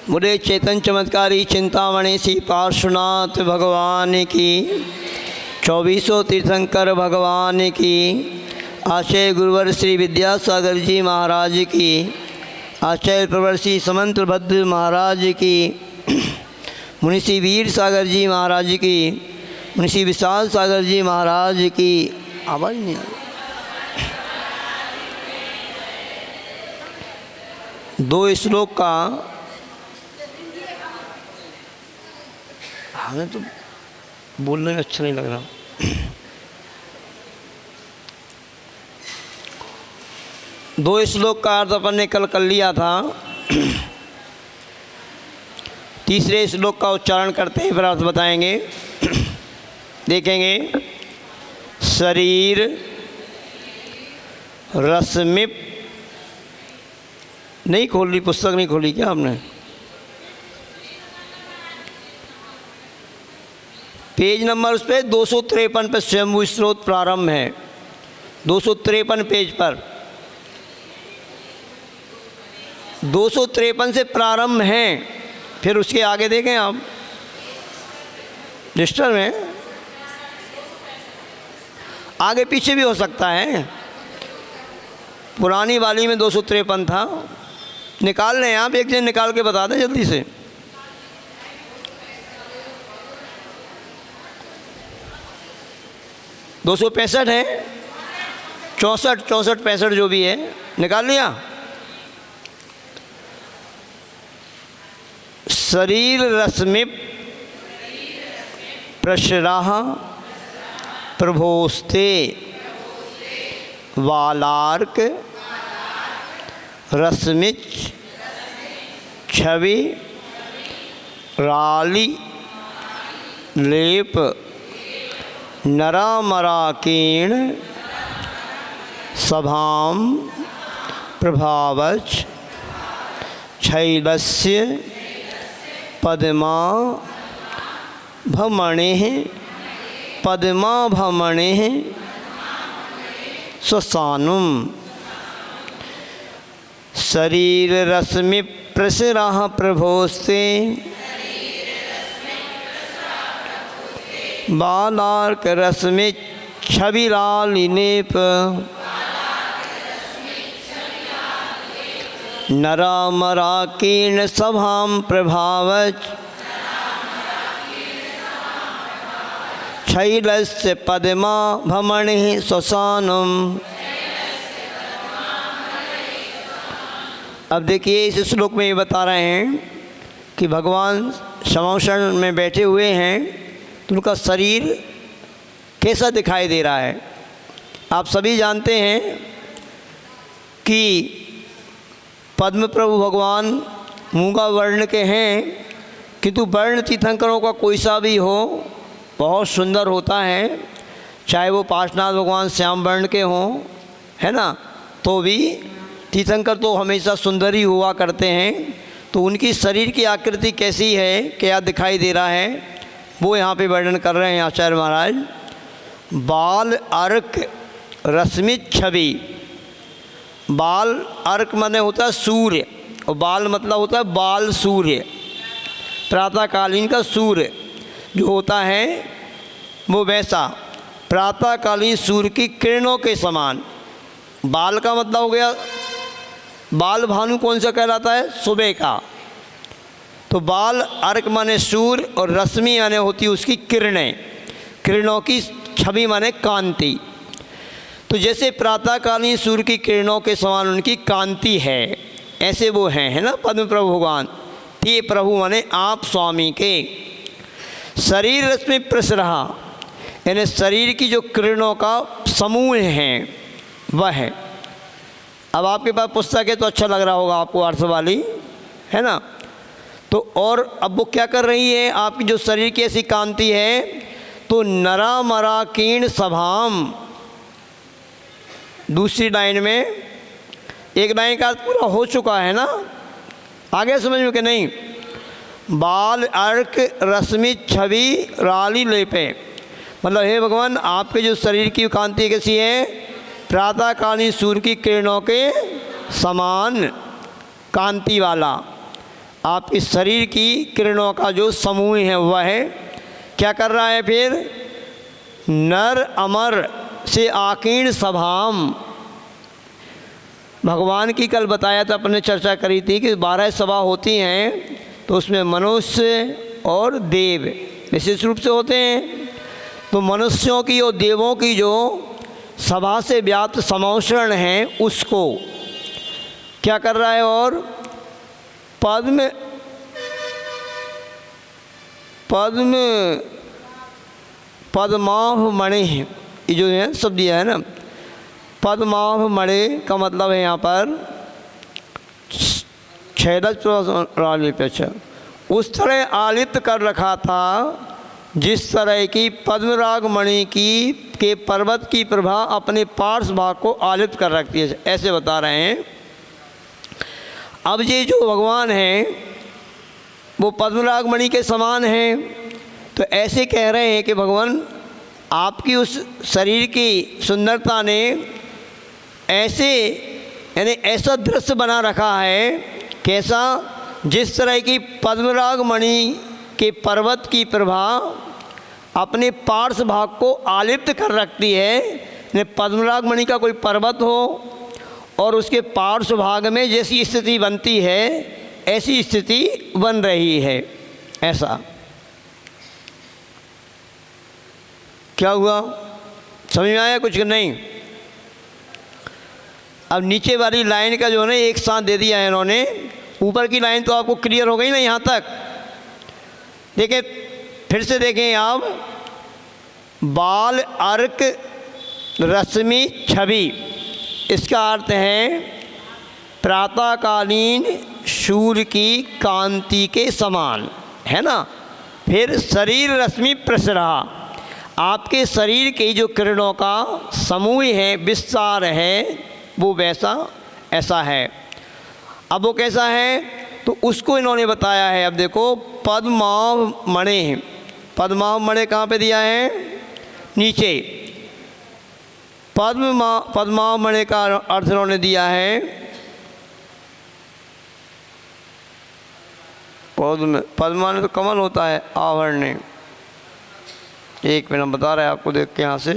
मुझे चेतन चमत्कारी चिंतामणि श्री पार्श्वनाथ भगवान की, 2400 तीर्थंकर भगवान की, आचार्य गुरुवर श्री विद्यासागर जी महाराज की, आचार्य प्रवर श्री समंतभद्र महाराज की, मुनिषी वीर सागर जी महाराज की, मुनिषी विशाल सागर जी महाराज की। आवाज़ नहीं आ रही। 2 श्लोक का हमें तो बोलने में अच्छा नहीं लग रहा। दो श्लोक का अर्थ अपन ने कल कर लिया था। तीसरे श्लोक का उच्चारण करते हैं फिर अर्थ बताएंगे। देखेंगे, शरीर रश्मिप, नहीं खोली, पुस्तक नहीं खोली क्या आपने? पेज नंबर उस पर 253 पर स्वयंभू स्रोत प्रारंभ है। 253 पेज पर 253 से प्रारंभ है। फिर उसके आगे देखें आप रजिस्टर में, आगे पीछे भी हो सकता है। पुरानी वाली में 253 था। निकाल लें आप, एक दिन निकाल के बता दें जल्दी से। दो 265 है, 64, 65 जो भी है, निकाल लिया। शरीर रश्मिप प्रशराः प्रभोस्ते वालार्क रश्मिच छवि राली लेप नरामराकीर्ण सभाम प्रभावच शैलस्य पद्मा भमणेः पद्मा भमणेः स्वसानुम। शरीर रश्मि प्रसराः प्रभोस्ते बालार्क रश्मि छविरालिनेप नरामराकीर्ण सभाम प्रभावच शैलस्य पद्मा भमणेः स्वसानुम। अब देखिए, इस श्लोक में ये बता रहे हैं कि भगवान समासन में बैठे हुए हैं तो उनका शरीर कैसा दिखाई दे रहा है। आप सभी जानते हैं कि पद्म प्रभु भगवान मूंगा वर्ण के हैं, किंतु वर्ण तीर्थंकरों का कोई सा भी हो बहुत सुंदर होता है। चाहे वो पार्श्वनाथ भगवान श्याम वर्ण के हों, है ना, तो भी तीर्थंकर तो हमेशा सुंदर ही हुआ करते हैं। तो उनकी शरीर की आकृति कैसी है, क्या दिखाई दे रहा है, वो यहाँ पे वर्णन कर रहे हैं आचार्य महाराज। बाल अर्क रश्मि छवि। बाल अर्क माने होता है सूर्य, और बाल मतलब होता है बाल सूर्य। प्रातःकालीन का सूर्य जो होता है वो वैसा प्रातःकालीन सूर्य की किरणों के समान। बाल का मतलब हो गया, बाल भानु कौन सा कहलाता है? सुबह का। तो बाल अर्क माने सूर्य, और रश्मि माने होती उसकी किरणें, किरणों की छवि माने कांति। तो जैसे प्रातःकालीन सूर्य की किरणों के समान उनकी कांति है, ऐसे वो हैं, है ना, पद्म प्रभु भगवान। ये प्रभु माने आप स्वामी के। शरीर रश्मि प्रसरहा, यानी शरीर की जो किरणों का समूह है वह है। अब आपके पास पुस्तक है तो अच्छा लग रहा होगा आपको, अर्थ वाली, है ना। तो और अब वो क्या कर रही है, आपकी जो शरीर की ऐसी कांति है, तो नरामराकीर्ण सभाम। दूसरी लाइन में, एक लाइन का पूरा हो चुका है ना, आगे समझ में कि नहीं? बाल अर्क रश्मि छवि राली लेपे, मतलब हे भगवान आपके जो शरीर की कांति कैसी है? प्रातःकालीन सूर्य की किरणों के समान कांति वाला। आप इस शरीर की किरणों का जो समूह है वह क्या कर रहा है? फिर नर अमर से आकीर्ण सभाम, भगवान की कल बताया था, अपने चर्चा करी थी कि 12 सभा होती हैं, तो उसमें मनुष्य और देव विशेष रूप से होते हैं। तो मनुष्यों की और देवों की जो सभा से व्याप्त समौषण है उसको क्या कर रहा है? और पद्माभ मणि, ये जो है शब्द दिया है ना, पद्माभ मणि का मतलब है यहाँ पर अच्छा, उस तरह आलिप्त कर रखा था जिस तरह की पद्मराग मणि के पर्वत की प्रभा अपने पार्श्व भाग को आलिप्त कर रखती है, ऐसे बता रहे हैं। अब ये जो भगवान हैं वो पद्मराग मणि के समान हैं, तो ऐसे कह रहे हैं कि भगवान आपकी उस शरीर की सुंदरता ने ऐसे यानी ऐसा दृश्य बना रखा है, कैसा? जिस तरह की पद्मराग मणि के पर्वत की प्रभा अपने पार्श्व भाग को आलिप्त कर रखती है। पद्मराग मणि का कोई पर्वत हो और उसके पार्श्व भाग में जैसी स्थिति बनती है ऐसी स्थिति बन रही है। ऐसा क्या हुआ? समझ में आया कुछ नहीं? अब नीचे वाली लाइन का जो है ना एक साथ दे दिया है इन्होंने, ऊपर की लाइन तो आपको क्लियर हो गई ना यहाँ तक। देखिए फिर से देखें आप, बाल अर्क रश्मि छवि, इसका अर्थ है प्रातःकालीन सूर्य की कांति के समान, है ना। फिर शरीर रश्मि प्रसरा, आपके शरीर की जो किरणों का समूह है, विस्तार है, वो वैसा ऐसा है। अब वो कैसा है तो उसको इन्होंने बताया है। अब देखो पद्माभ मणि, पद्माभ मणि कहाँ पे दिया है? नीचे। पद्माभ मणि का अर्थ इन्होंने दिया है पद्मा ने तो कमल होता है, आवरण। एक मिनट बता रहे हैं आपको, देख के यहाँ से।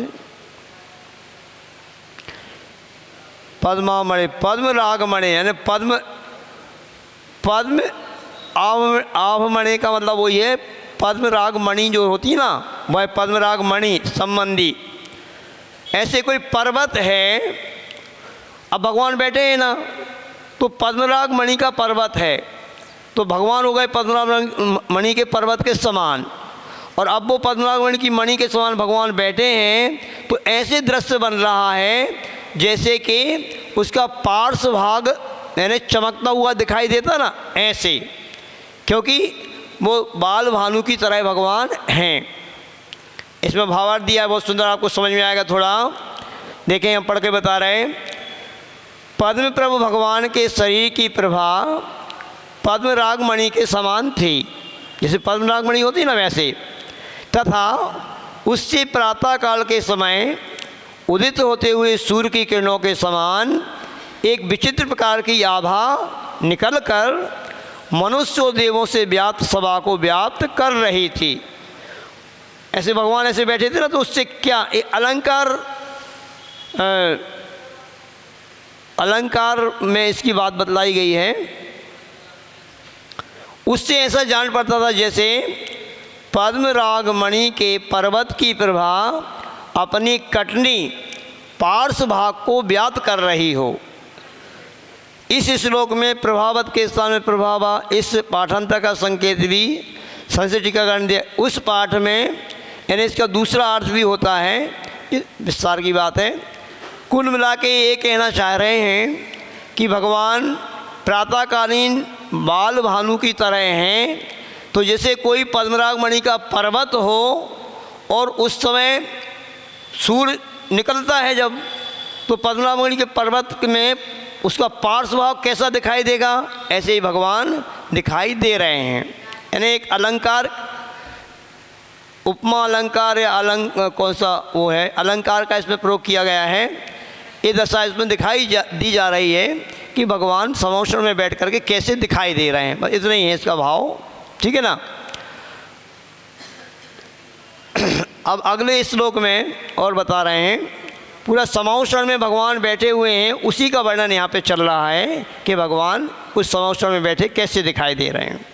पद्मामणि, पद्म रागमणि यानी पद्म आवमणि का मतलब वही है, पद्म रागमणि जो होती है ना वह पद्म रागमणि संबंधी। ऐसे कोई पर्वत है, अब भगवान बैठे हैं ना तो पद्मराग मणि का पर्वत है, तो भगवान हो गए पद्मराग मणि के पर्वत के समान। और अब वो पद्मराग मणि की मणि के समान भगवान बैठे हैं, तो ऐसे दृश्य बन रहा है जैसे कि उसका पार्श्व भाग यानी चमकता हुआ दिखाई देता ना, ऐसे, क्योंकि वो बाल भानु की तरह भगवान हैं। इसमें भावार्थ दिया है बहुत सुंदर, आपको समझ में आएगा थोड़ा। देखें हम पढ़ के बता रहे हैं। पद्म प्रभु भगवान के शरीर की प्रभा पद्म रागमणि के समान थी, जैसे पद्म रागमणि होती ना वैसे, तथा उससे प्रातःकाल के समय उदित होते हुए सूर्य की किरणों के समान एक विचित्र प्रकार की आभा निकलकर मनुष्य और देवों से व्याप्त सभा को व्याप्त कर रही थी। ऐसे भगवान ऐसे बैठे थे ना, तो उससे क्या एक अलंकार में इसकी बात बतलाई गई है। उससे ऐसा जान पड़ता था जैसे पद्म रागमणि के पर्वत की प्रभा अपनी कटनी पार्श्व भाग को व्याप्त कर रही हो। इस श्लोक में प्रभावत के स्थान में प्रभावा, इस पाठांतर का संकेत भी संस्कृत टीकाकरण दिया। उस पाठ में यानी इसका दूसरा अर्थ भी होता है, विस्तार की बात है। कुल मिला के ये कहना चाह रहे हैं कि भगवान प्रातःकालीन बाल भानु की तरह हैं। तो जैसे कोई पद्मराग मणि का पर्वत हो और उस समय सूर्य निकलता है जब, तो पद्मराग मणि के पर्वत में उसका पार्श्व भाग कैसा दिखाई देगा, ऐसे ही भगवान दिखाई दे रहे हैं। यानी एक अलंकार, उपमा अलंकार या कौन सा वो है, अलंकार का इसमें प्रयोग किया गया है। ये दशा इसमें दिखाई दी जा रही है कि भगवान समोषण में बैठ करके कैसे दिखाई दे रहे हैं, बस इतना ही है इसका भाव, ठीक है ना। अब अगले श्लोक में और बता रहे हैं, पूरा समोषण में भगवान बैठे हुए हैं, उसी का वर्णन यहाँ पे चल रहा है कि भगवान उस समोषण में बैठे कैसे दिखाई दे रहे हैं।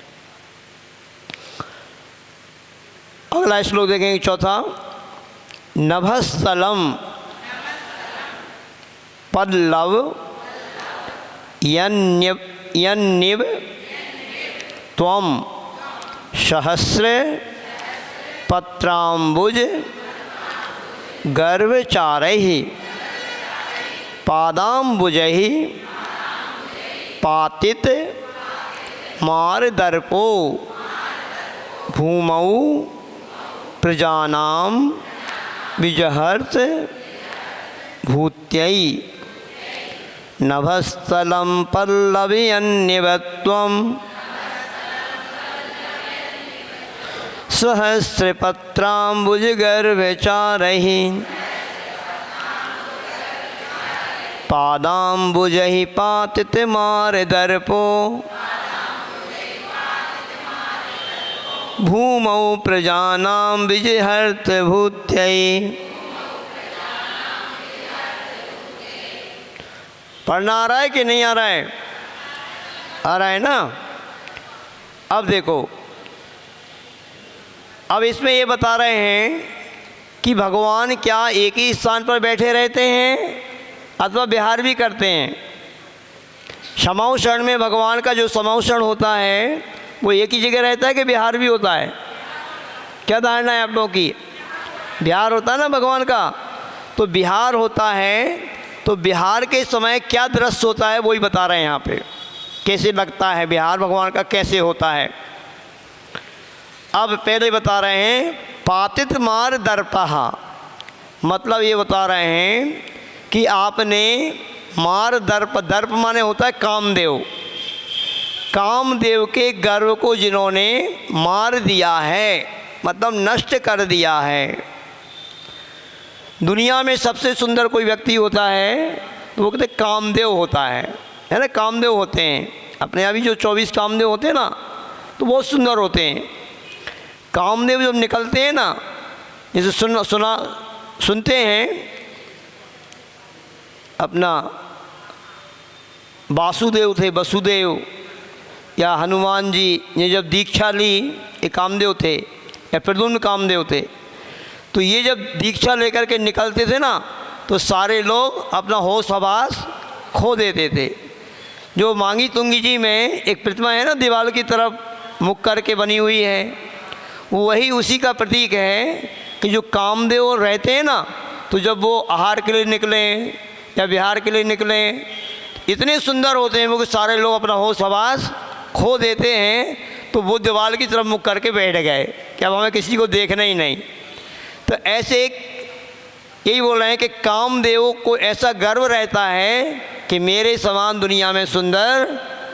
अगला श्लोक देखेंगे चौथा, नभस्थलम पल्लव यन्निव त्वं सहस्र पत्राम्बुज गर्भचारैः पादाम्बुजैः पातित मारदर्पो भूमौ प्रजानां विजहर्त भूत्यै नभस्थलं पल्लवयन्निव त्वं सहस्रपत्राम्बुजगर्भचारैः पादाम्बुजैः पातितमारदर्पो भूमौ प्रजानां विजहर्त भूत्यै। पढ़ना आ रहा है कि नहीं आ रहा है? आ रहा है ना। अब देखो, अब इसमें ये बता रहे हैं कि भगवान क्या एक ही स्थान पर बैठे रहते हैं अथवा विहार भी करते हैं। समोषण में भगवान का जो समोषण होता है वो एक ही जगह रहता है कि विहार भी होता है? क्या धारणा है आप लोगों की? विहार होता है ना भगवान का, तो विहार होता है, तो विहार के समय क्या दृश्य होता है वही बता रहे हैं यहाँ पे, कैसे लगता है विहार भगवान का, कैसे होता है। अब पहले बता रहे हैं पातित मार दर्पहा, मतलब ये बता रहे हैं कि आपने मार दर्प, दर्प माने होता है कामदेव, कामदेव के गर्व को जिन्होंने मार दिया है, मतलब नष्ट कर दिया है। दुनिया में सबसे सुंदर कोई व्यक्ति होता है तो वो कहते कामदेव होता है ना, कामदेव होते हैं। अपने यहाँ भी जो 24 कामदेव होते हैं ना, तो बहुत सुंदर होते हैं। कामदेव जब निकलते हैं ना, जैसे सुनते हैं अपना वासुदेव थे, वसुदेव, या हनुमान जी ने जब दीक्षा ली, ये कामदेव थे, या प्रद्युम्न कामदेव थे। तो ये जब दीक्षा लेकर के निकलते थे ना, तो सारे लोग अपना होश हवास खो देते थे। जो मांगी तुंगी जी में एक प्रतिमा है ना, दीवार की तरफ मुख करके बनी हुई है, वही उसी का प्रतीक है कि जो कामदेव रहते हैं ना, तो जब वो आहार के लिए निकले या विहार के लिए निकले, इतने सुंदर होते हैं वो कि सारे लोग अपना होश हवास खो देते हैं। तो वो दीवार की तरफ मुख करके बैठ गए कि अब हमें किसी को देखना ही नहीं। तो ऐसे यही बोल रहे हैं कि कामदेव को ऐसा गर्व रहता है कि मेरे समान दुनिया में सुंदर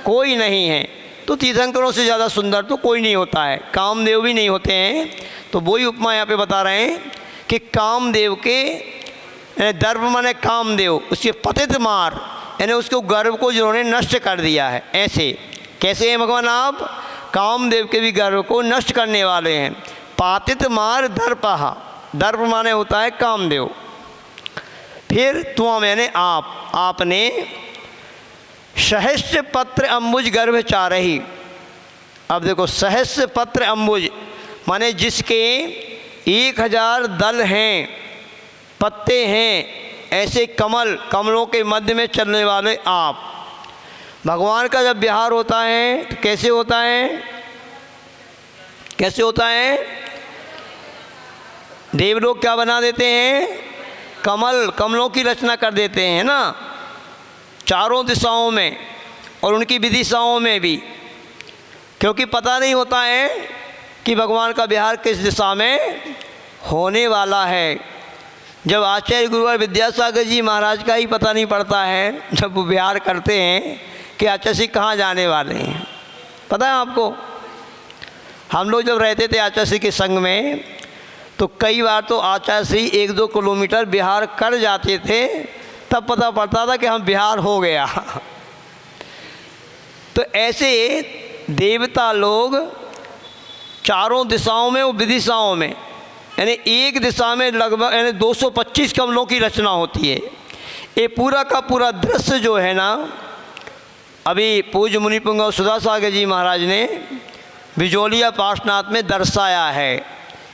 कोई नहीं है। तो तीर्थंकरों से ज़्यादा सुंदर तो कोई नहीं होता है, कामदेव भी नहीं होते हैं। तो वही उपमा यहाँ पे बता रहे हैं कि कामदेव के दर्प माने कामदेव, उसके पतित मार, यानी उसको गर्व को जिन्होंने नष्ट कर दिया है। ऐसे कैसे हैं भगवान आप? कामदेव के भी गर्व को नष्ट करने वाले हैं। पातित मार दर्पहा, दर्प माने होता है कामदेव। फिर त्वं यानी आप, आपने सहस्र पत्र अम्बुज गर्भचारहि। अब देखो, सहस्र पत्र अम्बुज माने जिसके 1000 दल हैं, पत्ते हैं, ऐसे कमल, कमलों के मध्य में चलने वाले आप। भगवान का जब विहार होता है तो कैसे होता है? कैसे होता है? देवलोग क्या बना देते हैं? कमल, कमलों की रचना कर देते हैं ना, चारों दिशाओं में और उनकी विदिशाओं में भी, क्योंकि पता नहीं होता है कि भगवान का विहार किस दिशा में होने वाला है। जब आचार्य गुरुवर विद्यासागर जी महाराज का ही पता नहीं पड़ता है जब वो विहार करते हैं कि आचार्य जी कहाँ जाने वाले हैं। पता है आपको, हम लोग जब रहते थे आचार्य जी के संग में, तो कई बार तो आचार्य जी 1-2 किलोमीटर विहार कर जाते थे, तब पता पड़ता था कि हम बिहार हो गया। तो ऐसे देवता लोग चारों दिशाओं में और विदिशाओं में, यानी एक दिशा में लगभग यानी 225 कमलों की रचना होती है। ये पूरा का पूरा दृश्य जो है ना, अभी पूज्य मुनिपुंग सुधा सागर जी महाराज ने बिजोलिया पार्श्वनाथ में दर्शाया है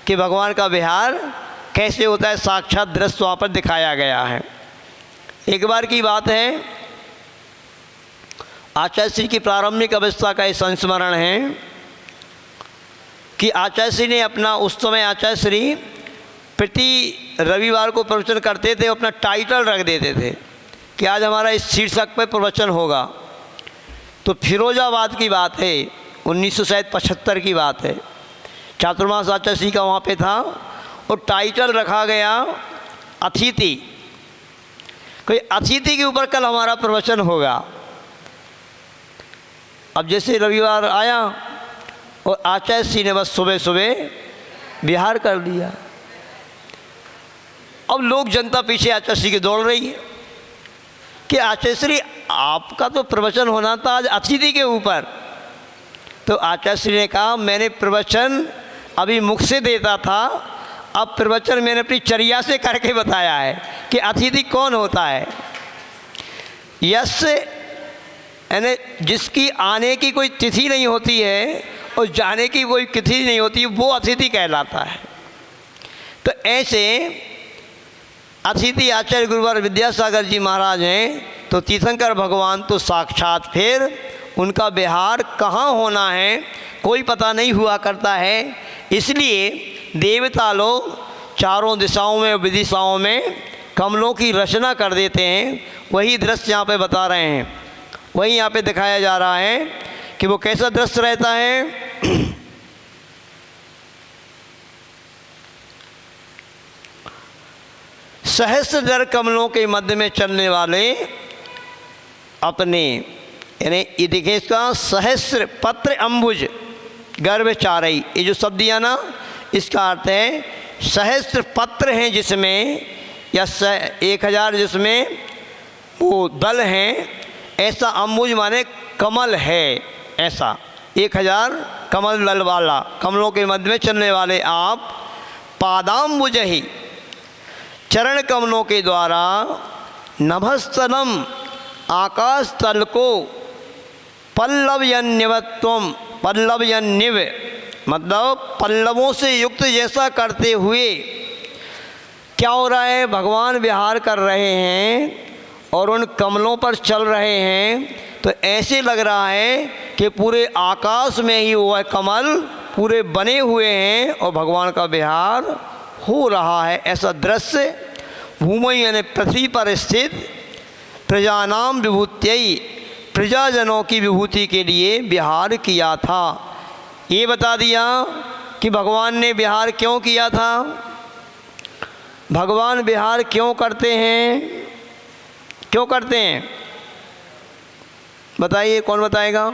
कि भगवान का विहार कैसे होता है, साक्षात दृश्य वहाँ पर दिखाया गया है। एक बार की बात है, आचार्य श्री की प्रारंभिक अवस्था का ये संस्मरण है कि आचार्य श्री ने अपना, उस समय आचार्य श्री प्रति रविवार को प्रवचन करते थे, अपना टाइटल रख देते थे कि आज हमारा इस शीर्षक पर प्रवचन होगा। तो फिरोजाबाद की बात है, 1975 की बात है, चातुर्मास आचार्य श्री का वहाँ पे था और टाइटल रखा गया अतिथि। कोई अतिथि के ऊपर कल हमारा प्रवचन होगा। अब जैसे रविवार आया और आचार्य श्री ने बस सुबह सुबह विहार कर दिया। अब लोग, जनता पीछे आचार्य श्री की दौड़ रही है कि आचार्य श्री आपका तो प्रवचन होना था आज अतिथि के ऊपर। तो आचार्य श्री ने कहा, मैंने प्रवचन अभी मुख से देता था, अब प्रवचन मैंने अपनी चर्या से करके बताया है कि अतिथि कौन होता है। यश यानी जिसकी आने की कोई तिथि नहीं होती है और जाने की कोई तिथि नहीं होती, वो अतिथि कहलाता है। तो ऐसे अतिथि आचार्य गुरुवर विद्यासागर जी महाराज हैं, तो तीर्थंकर भगवान तो साक्षात फिर उनका विहार कहाँ होना है कोई पता नहीं हुआ करता है। इसलिए देवता लोग चारों दिशाओं में विदिशाओं में कमलों की रचना कर देते हैं। वही दृश्य यहाँ पे बता रहे हैं, वही यहाँ पे दिखाया जा रहा है कि वो कैसा दृश्य रहता है। सहस्त्रधर कमलों के मध्य में चलने वाले अपने, यानी ये देखिए इसका सहस्र पत्र अंबुज गर्भ चारई, ये जो शब्द दिया ना, इसका अर्थ है सहस्त्र पत्र हैं जिसमें, या 1000 जिसमें वो दल हैं, ऐसा अंबुज माने कमल है, ऐसा 1000 कमल दल वाला, कमलों के मध्य में चलने वाले आप पादाम्बुज ही, चरण कमलों के द्वारा नभस्तलम आकाश तल को पल्लवयन्यवत्वम, पल्लवयन्यव मतलब पल्लवों से युक्त जैसा करते हुए क्या हो रहा है, भगवान विहार कर रहे हैं और उन कमलों पर चल रहे हैं। तो ऐसे लग रहा है कि पूरे आकाश में ही वो कमल पूरे बने हुए हैं और भगवान का विहार हो रहा है। ऐसा दृश्य भूमि यानी पृथ्वी पर स्थित प्रजानाम विभूत्यई, प्रजाजनों की विभूति के लिए विहार किया था। ये बता दिया कि भगवान ने विहार क्यों किया था, भगवान विहार क्यों करते हैं, क्यों करते हैं, बताइए, कौन बताएगा।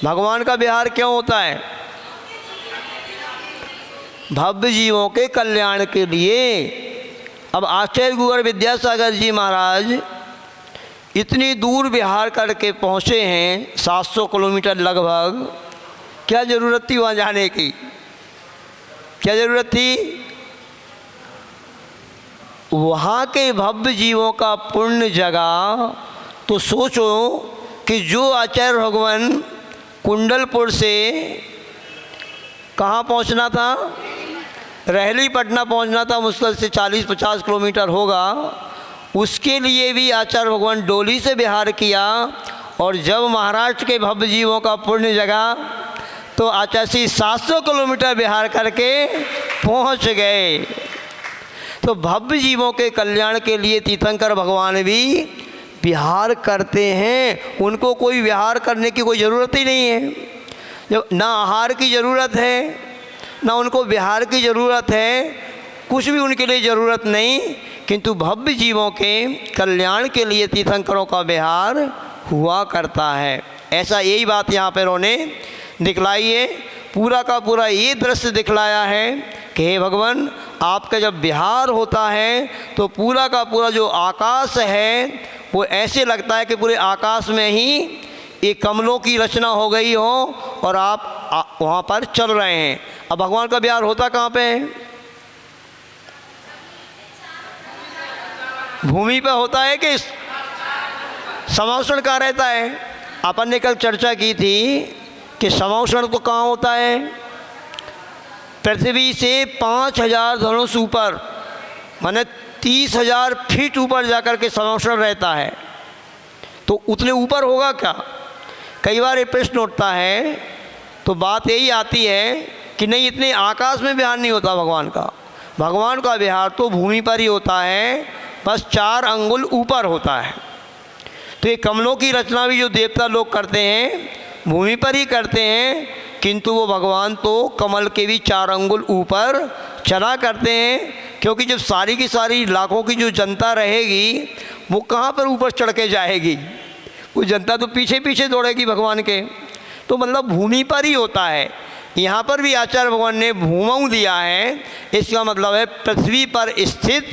भगवान का विहार क्यों होता है, भव्य जीवों के कल्याण के लिए। अब आचार्य गुरुवर विद्यासागर जी महाराज इतनी दूर विहार करके पहुँचे हैं, 700 किलोमीटर लगभग, क्या ज़रूरत थी वहाँ जाने की, क्या ज़रूरत थी। वहाँ के भव्य जीवों का पुण्य जगह, तो सोचो कि जो आचार्य भगवान कुंडलपुर से कहाँ पहुँचना था, रहली पटना पहुँचना था, मुश्किल से 40-50 किलोमीटर होगा, उसके लिए भी आचार्य भगवान डोली से विहार किया। और जब महाराष्ट्र के भव्य जीवों का पुण्य जगह, तो आचार्य श्री 700 किलोमीटर विहार करके पहुँच गए। तो भव्य जीवों के कल्याण के लिए तीर्थंकर भगवान भी विहार करते हैं, उनको कोई विहार करने की कोई ज़रूरत ही नहीं है। जब ना आहार की ज़रूरत है, ना उनको विहार की ज़रूरत है, कुछ भी उनके लिए ज़रूरत नहीं, किंतु भव्य जीवों के कल्याण के लिए तीर्थंकरों का विहार हुआ करता है। ऐसा यही बात यहाँ पर उन्होंने दिखलाई है, पूरा का पूरा ये दृश्य दिखलाया है कि हे भगवान, आपका जब विहार होता है तो पूरा का पूरा जो आकाश है वो ऐसे लगता है कि पूरे आकाश में ही ये कमलों की रचना हो गई हो और आप वहाँ पर चल रहे हैं। अब भगवान का विहार होता कहाँ पे है? भूमि पे होता है कि समौषण कहाँ रहता है? अपन ने कल चर्चा की थी कि समौषण तो कहाँ होता है? पृथ्वी से 5000 धनुष ऊपर, माने 30,000 फीट ऊपर जाकर के समौषण रहता है। तो उतने ऊपर होगा क्या? कई बार ये प्रश्न उठता है, तो बात यही आती है कि नहीं, इतने आकाश में विहार नहीं होता भगवान का। भगवान का विहार तो भूमि पर ही होता है, बस 4 अंगुल ऊपर होता है। तो ये कमलों की रचना भी जो देवता लोग करते हैं भूमि पर ही करते हैं, किंतु वो भगवान तो कमल के भी 4 अंगुल ऊपर चला करते हैं, क्योंकि जब सारी की सारी लाखों की जो जनता रहेगी वो कहाँ पर ऊपर चढ़ के जाएगी? वो जनता तो पीछे पीछे दौड़ेगी भगवान के। तो मतलब भूमि पर ही होता है। यहाँ पर भी आचार्य भगवान ने भूमौ दिया है, इसका मतलब है पृथ्वी पर स्थित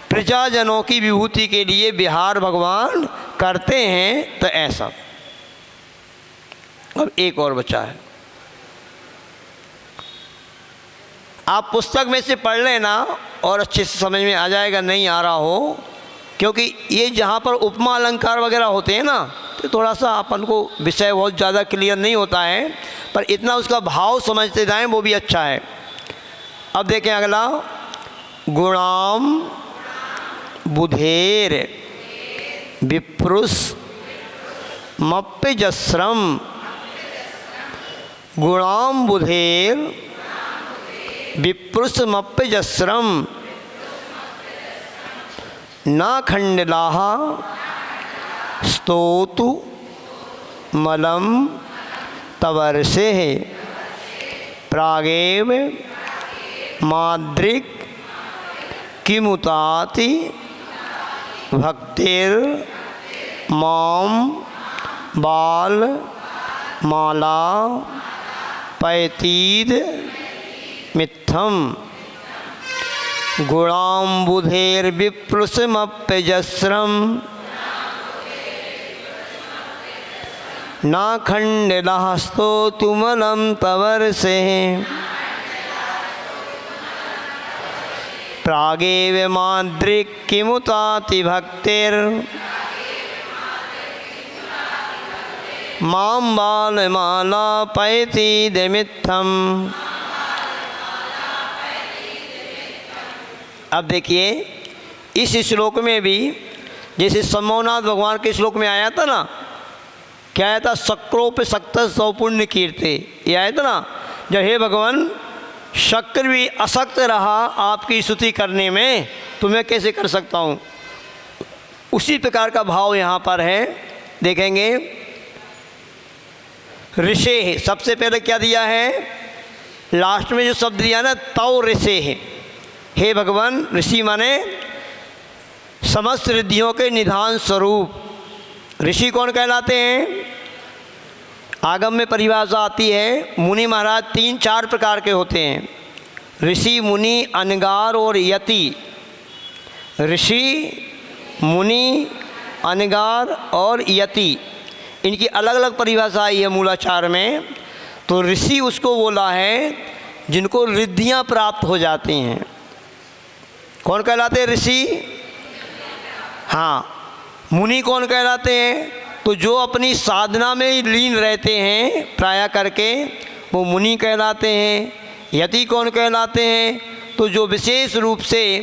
प्रजाजनों की विभूति के लिए विहार भगवान करते हैं। तो ऐसा। अब एक और बचा है, आप पुस्तक में से पढ़ लेना और अच्छे से समझ में आ जाएगा, नहीं आ रहा हो, क्योंकि ये जहाँ पर उपमा अलंकार वगैरह होते हैं ना, तो थोड़ा सा अपन को विषय बहुत ज़्यादा क्लियर नहीं होता है, पर इतना उसका भाव समझते जाएं वो भी अच्छा है। अब देखें अगला, गुणाम बुधेर विप्रुष मप्यजस्रम। गुणाम बुधेर विप्रुषमप्यजस्रम न खंडलाः स्तोतु मलं तवर्षेः प्रागेव माद्रिक किमुताति भक्तिर माम बाल माला पैतीद मित्थम। गुणाम्बुधेर्विप्रुषमप्यजस्रम न खंडिलः स्तोतुमलं तवर्षेः प्रागेव माद्रिक किमुताति भक्तिर मां बालमाला पैतीद मित्थम। अब देखिए इस श्लोक में भी जैसे सम्मोहनाथ भगवान के श्लोक में आया था ना, क्या आया था? शक्रोप सक्त सौपुण्य कीर्ते, ये आया था ना, जब हे भगवान शक्र भी असक्त रहा आपकी स्तुति करने में, तो मैं कैसे कर सकता हूँ? उसी प्रकार का भाव यहाँ पर है। देखेंगे ऋषे, सबसे पहले क्या दिया है? लास्ट में जो शब्द दिया ना, तौ ऋषे है। हे भगवान, ऋषि माने समस्त रिद्धियों के निधान स्वरूप। ऋषि कौन कहलाते हैं? आगम में परिभाषा आती है, मुनि महाराज 3-4 प्रकार के होते हैं, ऋषि, मुनि, अनगार और यति। ऋषि, मुनि, अनगार और यति, इनकी अलग अलग परिभाषा आई है मूलाचार में। तो ऋषि उसको बोला है जिनको रिद्धियाँ प्राप्त हो जाती हैं। कौन कहलाते हैं? ऋषि। हाँ। मुनि कौन कहलाते हैं? तो जो अपनी साधना में लीन रहते हैं प्राय करके, वो मुनि कहलाते हैं। यति कौन कहलाते हैं? तो जो विशेष रूप से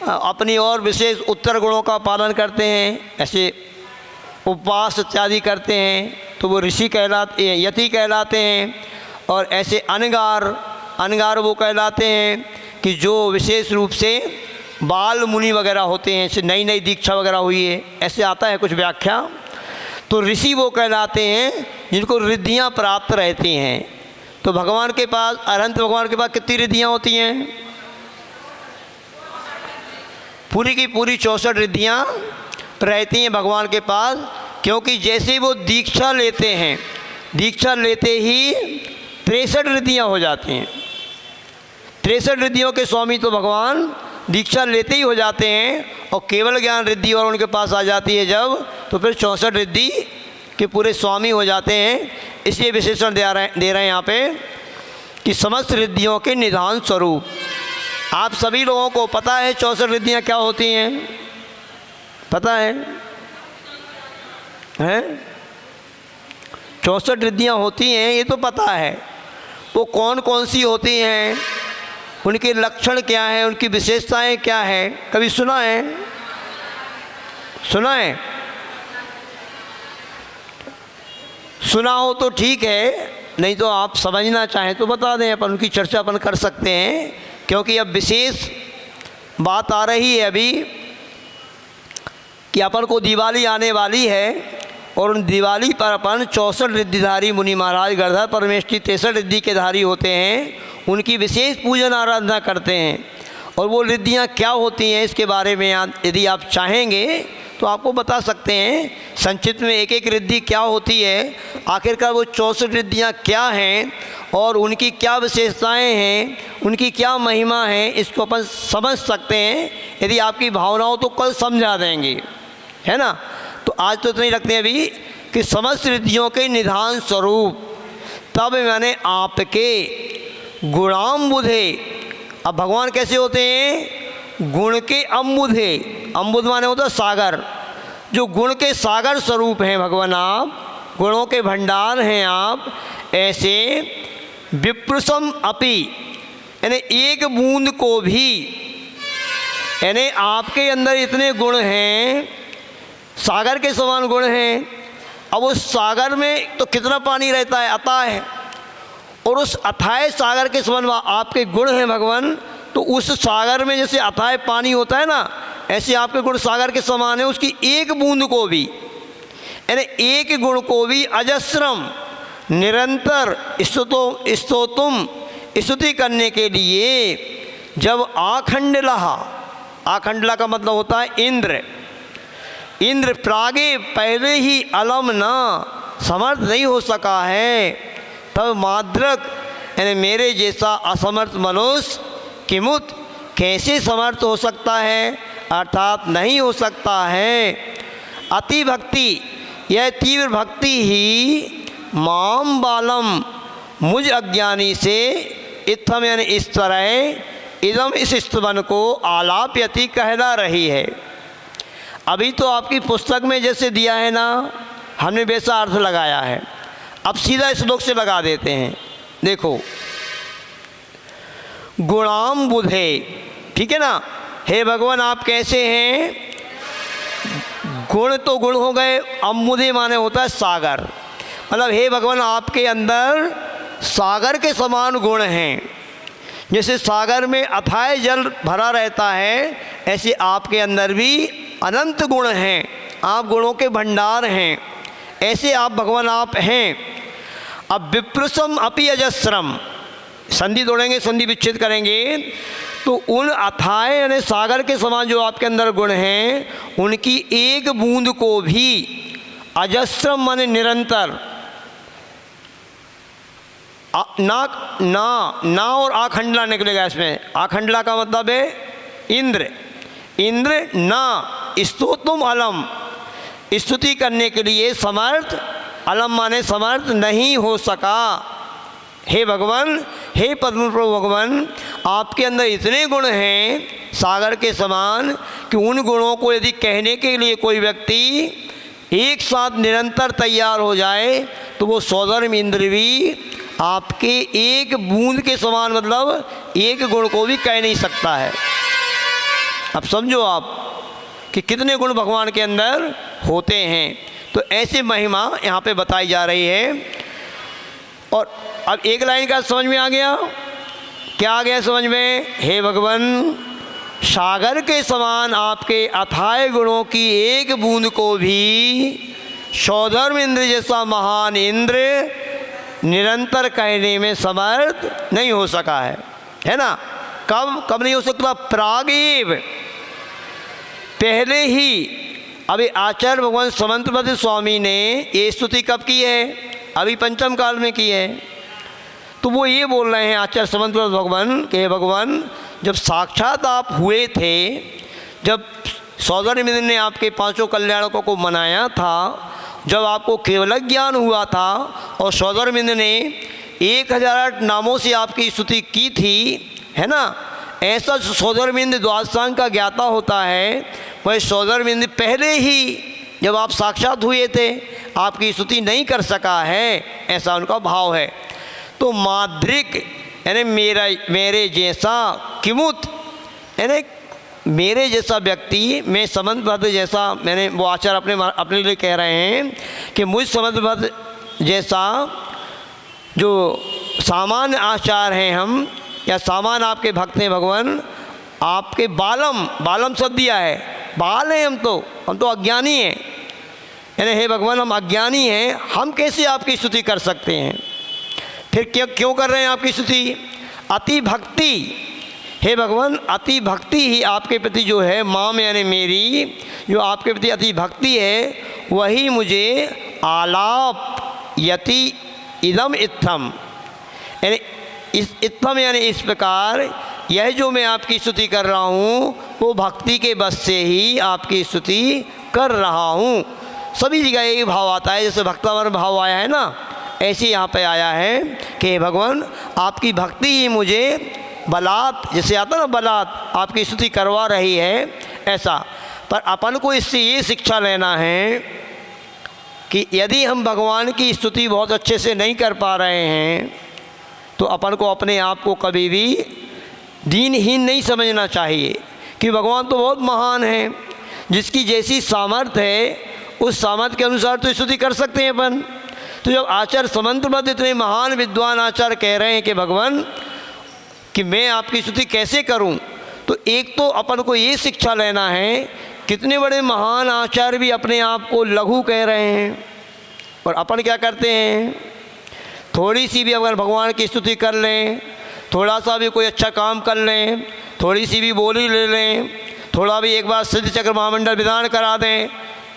अपनी और विशेष उत्तर गुणों का पालन करते हैं, ऐसे उपवास इत्यादि करते हैं, तो वो ऋषि कहलाते, यति कहलाते हैं। और ऐसे अनगार वो कहलाते हैं कि जो विशेष रूप से बाल मुनि वगैरह होते हैं, ऐसे नई नई दीक्षा वगैरह हुई है, ऐसे आता है कुछ व्याख्या। तो ऋषि वो कहलाते हैं जिनको रिद्धियाँ प्राप्त रहती हैं। तो भगवान के पास, अनंत भगवान के पास कितनी रिद्धियाँ होती हैं? पूरी की पूरी 64 रिद्धियाँ रहती हैं भगवान के पास, क्योंकि जैसे वो दीक्षा लेते हैं, दीक्षा लेते ही 63 रिद्धियाँ हो जाती हैं। 63 रिद्धियों के स्वामी तो भगवान दीक्षा लेते ही हो जाते हैं, और केवल ज्ञान रिद्धि और उनके पास आ जाती है जब, तो फिर 64 रिद्धि कि पूरे स्वामी हो जाते हैं। इसलिए विशेषण दे रहे हैं यहाँ पे कि समस्त रिद्धियों के निधान स्वरूप। आप सभी लोगों को पता है 64 रिद्धियाँ क्या होती हैं? पता है? 64 रिद्धियाँ होती हैं, ये तो पता है। वो कौन कौन सी होती हैं, उनके लक्षण क्या है, उनकी विशेषताएं क्या है, कभी सुना है? सुना है? सुना हो तो ठीक है, नहीं तो आप समझना चाहें तो बता दें, अपन उनकी चर्चा अपन कर सकते हैं। क्योंकि अब विशेष बात आ रही है अभी कि अपन को दिवाली आने वाली है और उन दिवाली पर अपन 64 रिद्धिधारी मुनि महाराज गणधर परमेष्ठी 63 रिद्धि के धारी होते हैं, उनकी विशेष पूजन आराधना करते हैं। और वो रिद्धियाँ क्या होती हैं इसके बारे में यदि आप चाहेंगे तो आपको बता सकते हैं संक्षिप्त में एक एक रिद्धि क्या होती है, आखिरकार वो 64 रिद्धियाँ क्या हैं और उनकी क्या विशेषताएं हैं, उनकी क्या महिमा है, इसको अपन समझ सकते हैं। यदि आपकी भावनाओं तो कल समझा देंगे, है ना। तो आज तो इतना ही रखते हैं अभी कि समस्त रिद्धियों के निधान स्वरूप तब मैंने आपके गुणाम्बुधे। अब भगवान कैसे होते हैं? गुण के अम्बुधे। अम्बुध माने होता सागर, जो गुण के सागर स्वरूप हैं भगवान आप, गुणों के भंडार हैं आप। ऐसे विप्रसम अपि, यानी एक बूंद को भी, यानी आपके अंदर इतने गुण हैं, सागर के समान गुण हैं। अब उस सागर में तो कितना पानी रहता है? अथाह। और उस अथाह सागर के समान आपके गुण हैं भगवान। तो उस सागर में जैसे अथाह पानी होता है ना, ऐसे आपके गुण सागर के समान है। उसकी एक बूंद को भी, यानी एक गुण को भी अजस्रम निरंतर स्तोतुम स्तुति करने के लिए जब आखंडलहा, आखंडला का मतलब होता है इंद्र, इंद्र प्रागे पहले ही अलम न समर्थ नहीं हो सका है, तब माद्रक यानी मेरे जैसा असमर्थ मनुष्य किमुत कैसे समर्थ हो सकता है, अर्थात नहीं हो सकता है। अति भक्ति, यह तीव्र भक्ति ही माम बालम, मुझ अज्ञानी से इत्थम यानी इस तरह इदम इस स्तवन को आलाप्यति कहला रही है। अभी तो आपकी पुस्तक में जैसे दिया है ना, हमने वैसा अर्थ लगाया है। अब सीधा श्लोक से लगा देते हैं। देखो, गुणाम बुधे, ठीक है ना। हे भगवान आप कैसे हैं? गुण तो गुण हो गए, अम्बुधे माने होता है सागर, मतलब हे भगवान आपके अंदर सागर के समान गुण हैं। जैसे सागर में अथाह जल भरा रहता है, ऐसे आपके अंदर भी अनंत गुण हैं, आप गुणों के भंडार हैं। ऐसे आप भगवान आप हैं। अब विप्रसम अपि अजस्रम, संधि तोड़ेंगे, संधि विच्छेद करेंगे तो उन अथाह यानी सागर के समान जो आपके अंदर गुण हैं, उनकी एक बूंद को भी अजस्रम माने निरंतर, ना ना ना और आखंडला निकलेगा इसमें। आखंडला का मतलब है इंद्र, इंद्र ना स्तोतुम अलम, स्तुति करने के लिए समर्थ, अलम माने समर्थ नहीं हो सका। हे भगवान, हे पद्म प्रभु भगवान, आपके अंदर इतने गुण हैं सागर के समान कि उन गुणों को यदि कहने के लिए कोई व्यक्ति एक साथ निरंतर तैयार हो जाए तो वो सौधर्म इंद्र भी आपके एक बूंद के समान, मतलब एक गुण को भी कह नहीं सकता है। अब समझो आप कि कितने गुण भगवान के अंदर होते हैं। तो ऐसे महिमा यहाँ पे बताई जा रही है। और अब एक लाइन का समझ में आ गया? क्या आ गया समझ में? हे भगवान, सागर के समान आपके अथाह गुणों की एक बूंद को भी सौधर्म इंद्र जैसा महान इंद्र निरंतर कहने में समर्थ नहीं हो सका है ना। कब नहीं हो सकता? प्रागेव, पहले ही। अभी आचार्य भगवान समंतपद स्वामी ने ये स्तुति कब की है? अभी पंचम काल में की है। तो वो ये बोल रहे हैं आचार्य समंतपद भगवान के, भगवान जब साक्षात आप हुए थे, जब सौधर्म इंद्र ने आपके पांचों कल्याणकों को मनाया था, जब आपको केवल ज्ञान हुआ था और सौदरमिंद ने 1008 नामों से आपकी स्तुति की थी, है ना, ऐसा सौदरमिंद द्वादशांग का ज्ञाता होता है, वह सौदरमिंद पहले ही जब आप साक्षात हुए थे आपकी स्तुति नहीं कर सका है, ऐसा उनका भाव है। तो माद्रिक यानी मेरे जैसा, किमुत यानी मेरे जैसा व्यक्ति, मैं समंतबद्ध जैसा, मैंने वो आचार्य अपने लिए कह रहे हैं कि मुझ समंतबद्ध जैसा जो सामान्य आचार हैं हम, या सामान्य आपके भक्त हैं भगवान, आपके बालम शब्द दिया है, बाल हैं हम तो अज्ञानी हैं, यानी हे भगवान हम अज्ञानी हैं, हम कैसे आपकी स्तुति कर सकते हैं। फिर क्यों कर रहे हैं आपकी स्तुति? अति भक्ति, हे भगवान अति भक्ति ही आपके प्रति जो है, माम यानी मेरी जो आपके प्रति अति भक्ति है, वही मुझे आलाप यति इदम इत्थम, यानी इस इत्थम यानी इस प्रकार, यह जो मैं आपकी स्तुति कर रहा हूँ वो भक्ति के बस से ही आपकी स्तुति कर रहा हूँ। सभी जगह यही भाव आता है, जैसे भक्तावर भाव आया है ना, ऐसे यहाँ पे आया है कि हे भगवान आपकी भक्ति ही मुझे बलात्, जैसे आता ना बलात्, आपकी स्तुति करवा रही है, ऐसा। पर अपन को इससे ये शिक्षा लेना है कि यदि हम भगवान की स्तुति बहुत अच्छे से नहीं कर पा रहे हैं तो अपन को अपने आप को कभी भी दीनहीन नहीं समझना चाहिए, कि भगवान तो बहुत महान है, जिसकी जैसी सामर्थ्य है उस सामर्थ्य के अनुसार तो स्तुति कर सकते हैं अपन। तो जब आचार्य समंतबद्ध इतने महान विद्वान आचार्य कह रहे हैं कि भगवान कि मैं आपकी स्तुति कैसे करूं, तो एक तो अपन को ये शिक्षा लेना है, कितने बड़े महान आचार्य भी अपने आप को लघु कह रहे हैं, और अपन क्या करते हैं, थोड़ी सी भी अगर भगवान की स्तुति कर लें, थोड़ा सा भी कोई अच्छा काम कर लें, थोड़ी सी भी बोली ले लें, थोड़ा भी एक बार सिद्ध चक्र महामंडल विधान करा दें,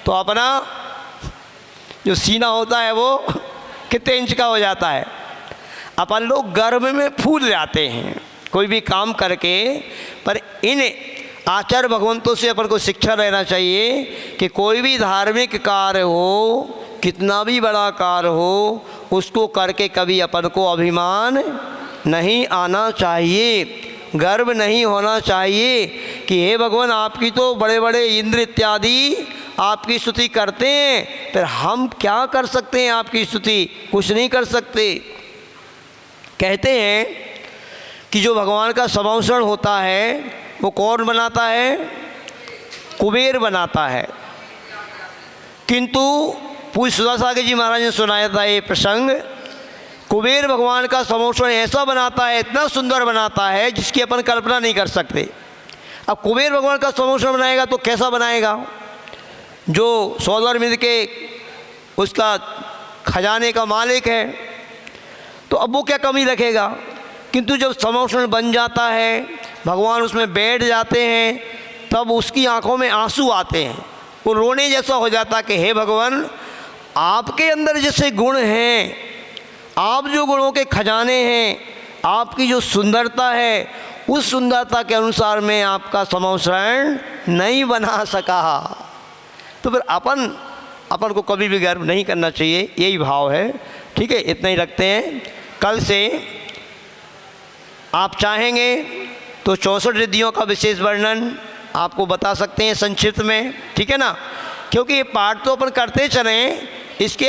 तो अपना जो सीना होता है वो कितने इंच का हो जाता है। अपन लोग गर्भ में फूल जाते हैं कोई भी काम करके। पर इन आचार्य भगवंतों से अपन को शिक्षा लेना चाहिए कि कोई भी धार्मिक कार्य हो, कितना भी बड़ा कार्य हो, उसको करके कभी अपन को अभिमान नहीं आना चाहिए, गर्व नहीं होना चाहिए कि हे भगवान आपकी तो बड़े बड़े इंद्र इत्यादि आपकी स्तुति करते हैं, फिर हम क्या कर सकते हैं आपकी स्तुति? कुछ नहीं कर सकते। कहते हैं कि जो भगवान का संवत्सरण होता है वो कौन बनाता है? कुबेर बनाता है। किंतु पूज्य सुधासागर जी महाराज ने सुनाया था ये प्रसंग, कुबेर भगवान का संवत्सरण ऐसा बनाता है, इतना सुंदर बनाता है जिसकी अपन कल्पना नहीं कर सकते। अब कुबेर भगवान का संवत्सरण बनाएगा तो कैसा बनाएगा? जो सौदरमिंद के उसका खजाने का मालिक है, तो अब वो क्या कमी रखेगा? किंतु जब संवत्सरण बन जाता है, भगवान उसमें बैठ जाते हैं, तब उसकी आंखों में आंसू आते हैं, वो रोने जैसा हो जाता कि हे भगवान आपके अंदर जैसे गुण हैं, आप जो गुणों के खजाने हैं, आपकी जो सुंदरता है, उस सुंदरता के अनुसार मैं आपका संवत्सरण नहीं बना सका। तो फिर अपन को कभी भी गर्व नहीं करना चाहिए, यही भाव है। ठीक है, इतना ही रखते हैं। कल से आप चाहेंगे तो 64 रिद्धियों का विशेष वर्णन आपको बता सकते हैं संक्षिप्त में, ठीक है ना, क्योंकि ये पाठ तो अपन करते चलें, इसके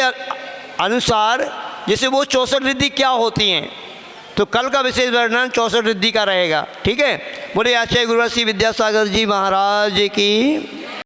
अनुसार जैसे वो 64 रिद्धि क्या होती हैं, तो कल का विशेष वर्णन 64 रिद्धि का रहेगा। ठीक है, बोले आचार्य गुरुवर श्री विद्यासागर जी महाराज की।